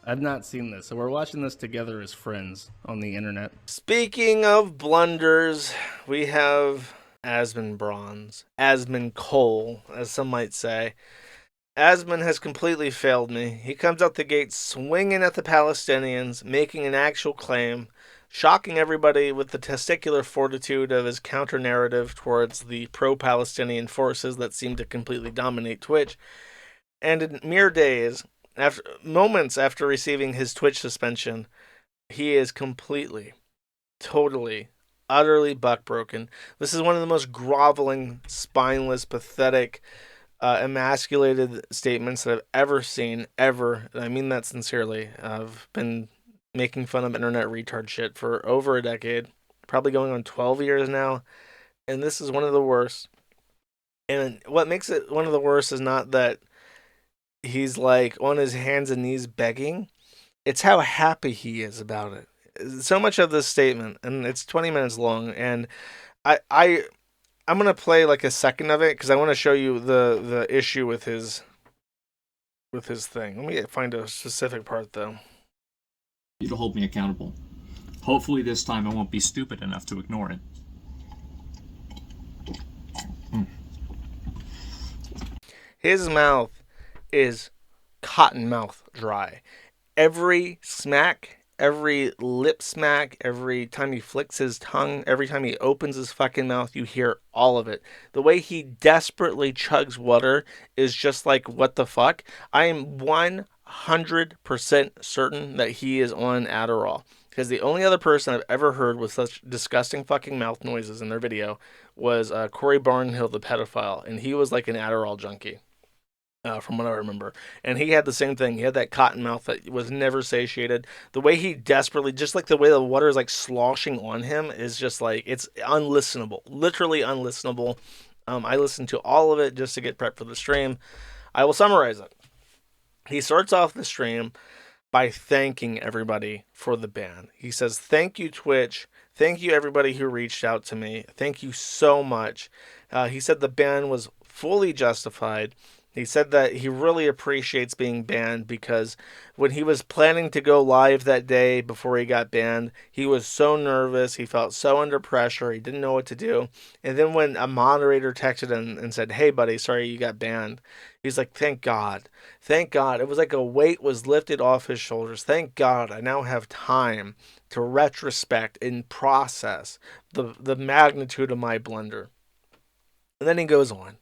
I've not seen this, so we're watching this together as friends on the internet. Speaking of blunders, we have Asmongold, as some might say. Asmon has completely failed me. He comes out the gate swinging at the Palestinians, making an actual claim, shocking everybody with the testicular fortitude of his counter narrative towards the pro Palestinian forces that seem to completely dominate Twitch. And in mere days, moments after receiving his Twitch suspension, he is completely, totally, utterly buckbroken. This is one of the most groveling, spineless, pathetic, emasculated statements that I've ever seen, ever. And I mean that sincerely. I've been making fun of internet retard shit for over a decade, probably going on 12 years now, and this is one of the worst. And what makes it one of the worst is not that he's like on his hands and knees begging, it's how happy he is about it. So much of this statement, and it's 20 minutes long, and I, I I'm gonna play like a second of it because I want to show you the issue with his thing. Let me find a specific part though. You to hold me accountable. Hopefully this time I won't be stupid enough to ignore it. His mouth is cotton mouth dry. Every smack, every lip smack, every time he flicks his tongue, every time he opens his fucking mouth, you hear all of it. The way he desperately chugs water is just like, what the fuck? I am 100% certain that he is on Adderall. Because the only other person I've ever heard with such disgusting fucking mouth noises in their video was Corey Barnhill, the pedophile. And he was like an Adderall junkie. From what I remember. And he had the same thing. He had that cotton mouth that was never satiated. The way he desperately, just like the way the water is like sloshing on him, is just like, it's unlistenable. Literally unlistenable. I listened to all of it just to get prepped for the stream. I will summarize it. He starts off the stream by thanking everybody for the ban. He says, "Thank you, Twitch. Thank you, everybody who reached out to me. Thank you so much." He said the ban was fully justified. He said that he really appreciates being banned because when he was planning to go live that day before he got banned, he was so nervous. He felt so under pressure. He didn't know what to do. And then when a moderator texted him and said, "Hey, buddy, sorry you got banned," he's like, "Thank God. Thank God." It was like a weight was lifted off his shoulders. Thank God I now have time to retrospect and process the magnitude of my blunder. And then he goes on.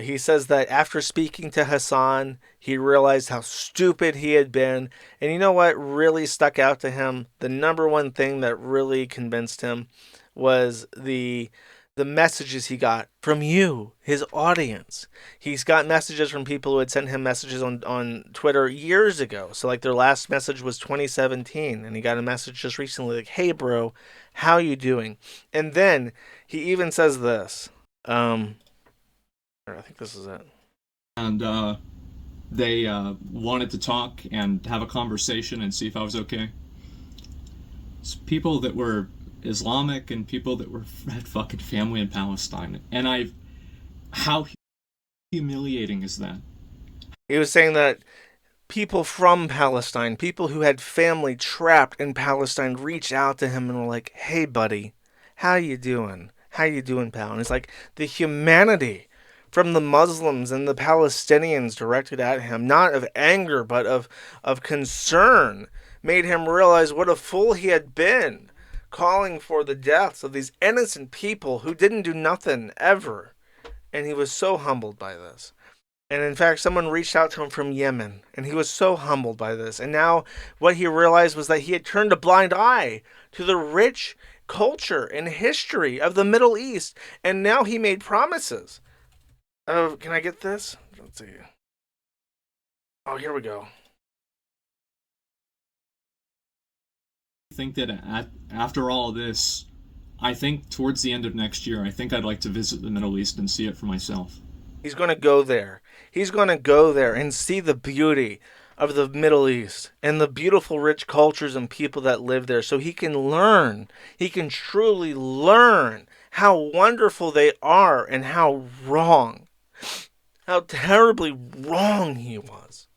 He says that after speaking to Hassan, he realized how stupid he had been. And you know what really stuck out to him? The number one thing that really convinced him was the messages he got from you, his audience. He's got messages from people who had sent him messages on Twitter years ago. So like their last message was 2017, and he got a message just recently like, "Hey bro, how you doing?" And then he even says this. I think this is it. And they wanted to talk and have a conversation and see if I was okay. It's people that were Islamic and people that had fucking family in Palestine. And how humiliating is that? He was saying that people from Palestine, people who had family trapped in Palestine, reached out to him and were like, "Hey buddy, how you doing? How you doing, pal?" And it's like the humanity from the Muslims and the Palestinians directed at him, not of anger, but of concern, made him realize what a fool he had been, calling for the deaths of these innocent people who didn't do nothing ever. And he was so humbled by this. And in fact, someone reached out to him from Yemen, and he was so humbled by this. And now what he realized was that he had turned a blind eye to the rich culture and history of the Middle East. And now he made promises. Oh, can I get this? Let's see. Oh, here we go. I think that after all this, I think towards the end of next year, I think I'd like to visit the Middle East and see it for myself. He's going to go there. He's going to go there and see the beauty of the Middle East and the beautiful, rich cultures and people that live there so he can learn. He can truly learn how wonderful they are and how terribly wrong he was.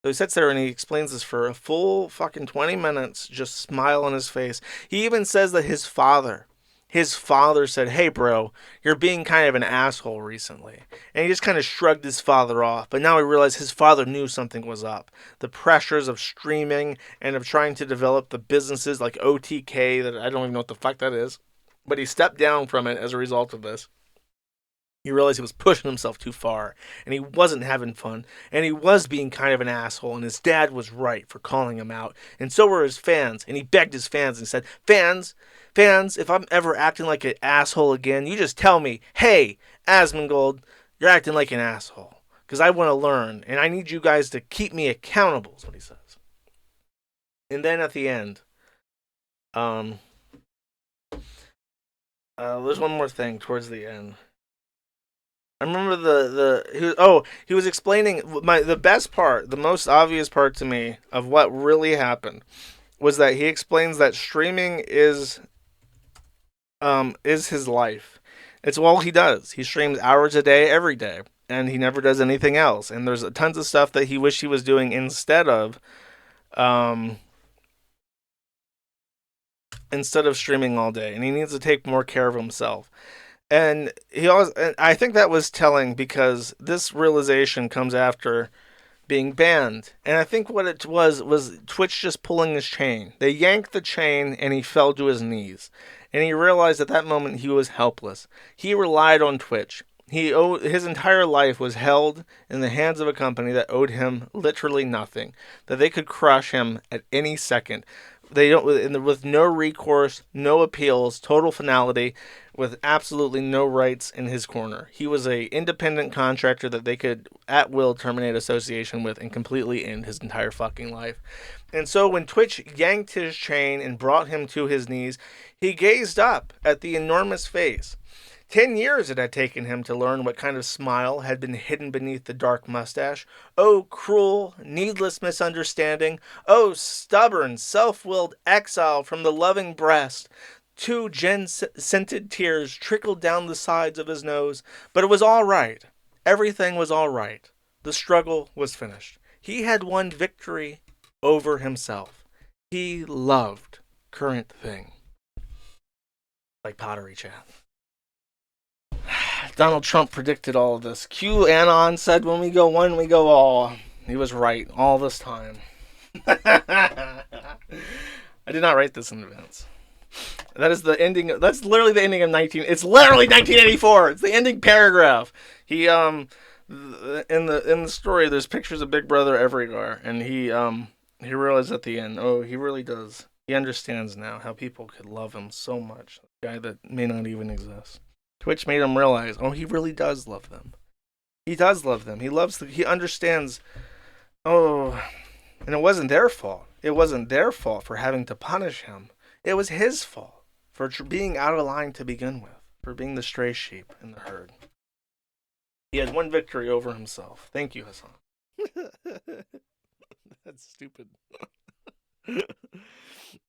So he sits there and he explains this for a full fucking 20 minutes, just smile on his face. He even says that his father said, "Hey, bro, you're being kind of an asshole recently." And he just kind of shrugged his father off. But now he realized his father knew something was up. The pressures of streaming and of trying to develop the businesses like OTK, that I don't even know what the fuck that is. But he stepped down from it as a result of this. He realized he was pushing himself too far, and he wasn't having fun, and he was being kind of an asshole, and his dad was right for calling him out, and so were his fans, and he begged his fans and said, fans, if I'm ever acting like an asshole again, you just tell me, hey, Asmongold, you're acting like an asshole, because I want to learn, and I need you guys to keep me accountable, is what he says. And then at the end, there's one more thing towards the end. I remember he was explaining the best part, the most obvious part to me of what really happened was that he explains that streaming is his life. It's all he does. He streams hours a day every day, and he never does anything else. And there's tons of stuff that he wished he was doing instead of streaming all day, and he needs to take more care of himself. And I think that was telling because this realization comes after being banned. And I think what it was Twitch just pulling his chain. They yanked the chain and he fell to his knees. And he realized at that moment he was helpless. He relied on Twitch. His entire life was held in the hands of a company that owed him literally nothing. That they could crush him at any second. With no recourse, no appeals, total finality, with absolutely no rights in his corner. He was a independent contractor that they could at will terminate association with and completely end his entire fucking life. And so when Twitch yanked his chain and brought him to his knees, he gazed up at the enormous face. 10 years it had taken him to learn what kind of smile had been hidden beneath the dark mustache. Oh, cruel, needless misunderstanding. Oh, stubborn, self-willed exile from the loving breast. 2 gin-scented tears trickled down the sides of his nose. But it was all right. Everything was all right. The struggle was finished. He had won victory over himself. He loved current thing. Like pottery chat. Donald Trump predicted all of this. QAnon said, when we go one, we go all. He was right all this time. I did not write this in advance. That is the ending. That's literally the ending of It's literally 1984. It's the ending paragraph. He in the story, there's pictures of Big Brother everywhere, and he realized at the end, oh, he really does. He understands now how people could love him so much. A guy that may not even exist. Twitch made him realize, oh, he really does love them. He does love them. He understands, oh, and it wasn't their fault. It wasn't their fault for having to punish him. It was his fault for being out of line to begin with, for being the stray sheep in the herd. He had one victory over himself. Thank you, Hassan. That's stupid.